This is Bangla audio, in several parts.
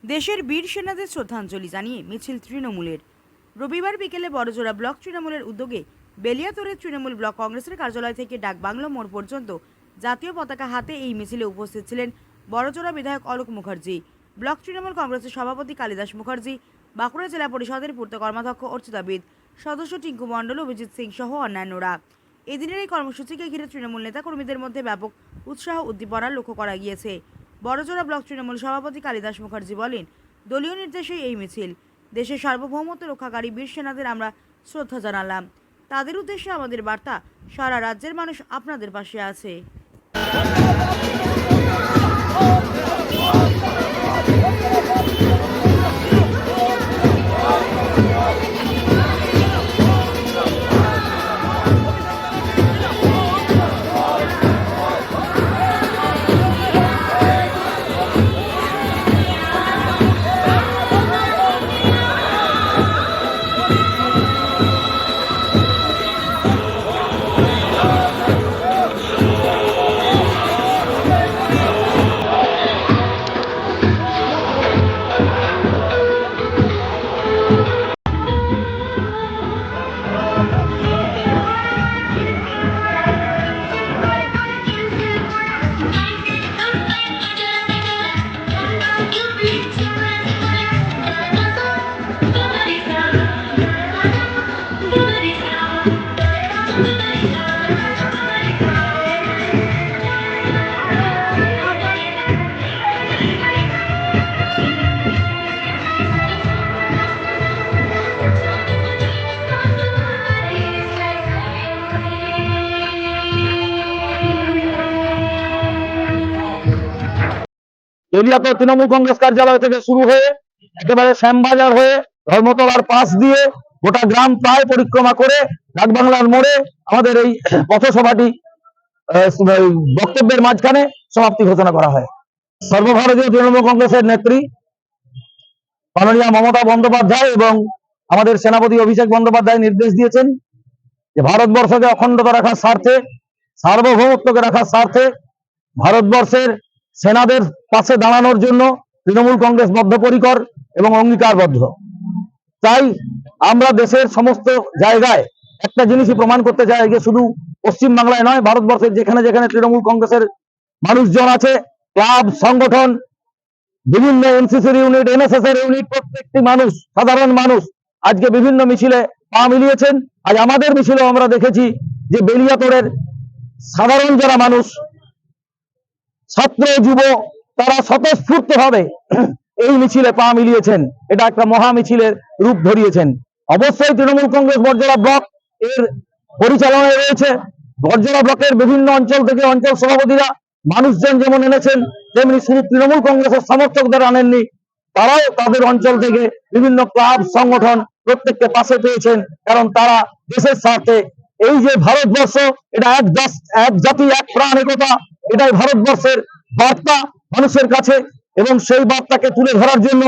দেশের বীর সেনাদের শ্রদ্ধাঞ্জলি জানিয়ে মিছিল তৃণমূলের। রবিবার বিকেলে বড়জোড়া ব্লক তৃণমূলের উদ্যোগে বেলিয়াতোড়ের তৃণমূল ব্লক কংগ্রেসের কার্যালয় থেকে ডাকবাংলো মোড় পর্যন্ত জাতীয় পতাকা হাতে এই মিছিলে উপস্থিত ছিলেন বড়জোড়া বিধায়ক অলোক মুখার্জি, ব্লক তৃণমূল কংগ্রেসের সভাপতি কালিদাস মুখার্জি, বাঁকুড়া জেলা পরিষদের পূর্ত কর্মাধ্যক্ষ অর্চিতাবিদ, সদস্য টিঙ্কু মণ্ডল, অভিজিৎ সিং সহ অন্যান্যরা। এদিনের এই কর্মসূচিকে ঘিরে তৃণমূল নেতাকর্মীদের মধ্যে ব্যাপক উৎসাহ উদ্দীপনা লক্ষ্য করা গিয়েছে। বড়জোড়া ব্লক তৃণমূল সভাপতি কালিদাস মুখার্জি বলেন, দলীয় নির্দেশে এই মিছিল। দেশের সার্বভৌমত্ব রক্ষাকারী বীর সেনাদের আমরা শ্রদ্ধা জানালাম। তাদের উদ্দেশ্যে আমাদের বার্তা, সারা রাজ্যের মানুষ আপনাদের পাশে আছে। বেলিয়াতোড় তৃণমূল কংগ্রেস কার্যালয় থেকে শুরু হয়ে একেবারে শ্যামবাজার হয়ে ধর্মতলার পাশ দিয়ে গোটা গ্রাম প্রায় পরিক্রমা করে ডাকবাংলার মোড়ে আমাদের এই পথসভাটি বক্তব্যের মাঝখানে সমাপ্তি ঘোষণা করা হয়। সর্বভারতীয় তৃণমূল কংগ্রেসের নেত্রী মাননীয়া মমতা বন্দ্যোপাধ্যায় এবং আমাদের সেনাপতি অভিষেক বন্দ্যোপাধ্যায় নির্দেশ দিয়েছেন যে ভারতবর্ষকে অখণ্ডতা রাখার স্বার্থে, সার্বভৌমত্বকে রাখার স্বার্থে ভারতবর্ষের সেনাদের পাশে দাঁড়ানোর জন্য তৃণমূল কংগ্রেস বদ্ধপরিকর এবং অঙ্গীকারবদ্ধ। তাই আমরা দেশের সমস্ত জায়গায় একটা জিনিসই প্রমাণ করতে চাই যে শুধু পশ্চিম বাংলায় নয়, ভারতবর্ষের যেখানে যেখানে তৃণমূল কংগ্রেসের মানুষজন আছে, ক্লাব, সংগঠন, বিভিন্ন এনসিসির ইউনিট, এনএসএস এর ইউনিট, প্রত্যেকটি মানুষ, সাধারণ মানুষ আজকে বিভিন্ন মিছিলে পা মিলিয়েছেন। আজ আমাদের মিছিলেও আমরা দেখেছি যে বেলিয়াতোড়ের সাধারণ যারা মানুষ, ছাত্র, যুব, তারা স্বতঃস্ফূর্ত ভাবে এই মিছিলে পা মিলিয়েছেন। এটা একটা মহা মিছিলের রূপ ধরিয়েছেন। অবশ্যই তৃণমূল কংগ্রেস বড়জোড়া ব্লক এর পরিচালনায় রয়েছে। বড়জোড়া ব্লকের বিভিন্ন অঞ্চল থেকে অঞ্চল সভাপতিরা মানুষজন যেমন এনেছেন, তেমনি শুধু তৃণমূল কংগ্রেসের সমর্থকদের আনেননি, তারাও তাদের অঞ্চল থেকে বিভিন্ন ক্লাব, সংগঠন প্রত্যেককে পাশে পেয়েছেন। কারণ তারা দেশের স্বার্থে, এই যে ভারতবর্ষ, এটা এক দেশ, এক জাতি, এক প্রাণ, একতা, এটাই ভারতবর্ষের বার্তা মানুষের কাছে। এবং সেই বার্তাকে তুলে ধরার জন্য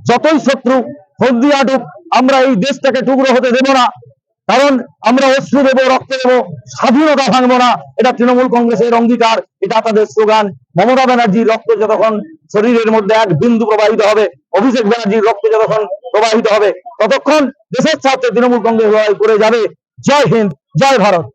যতই শত্রু ফন্দি আটুক, আমরা এই দেশটাকে টুকরো হতে দেব না। কারণ আমরা অশ্রু দেবো, রক্ত দেবো, স্বাধীনতা ভাঙবো না। এটা তৃণমূল কংগ্রেসের অঙ্গীকার, এটা তাদের স্লোগান। মমতা ব্যানার্জির রক্ত যতক্ষণ শরীরের মধ্যে এক বিন্দু প্রবাহিত হবে, অভিষেক ব্যানার্জির রক্ত যতক্ষণ প্রবাহিত হবে, ততক্ষণ দেশের স্বার্থে তৃণমূল কংগ্রেস লড়াই করে যাবে। জয় হিন্দ, জয় ভারত।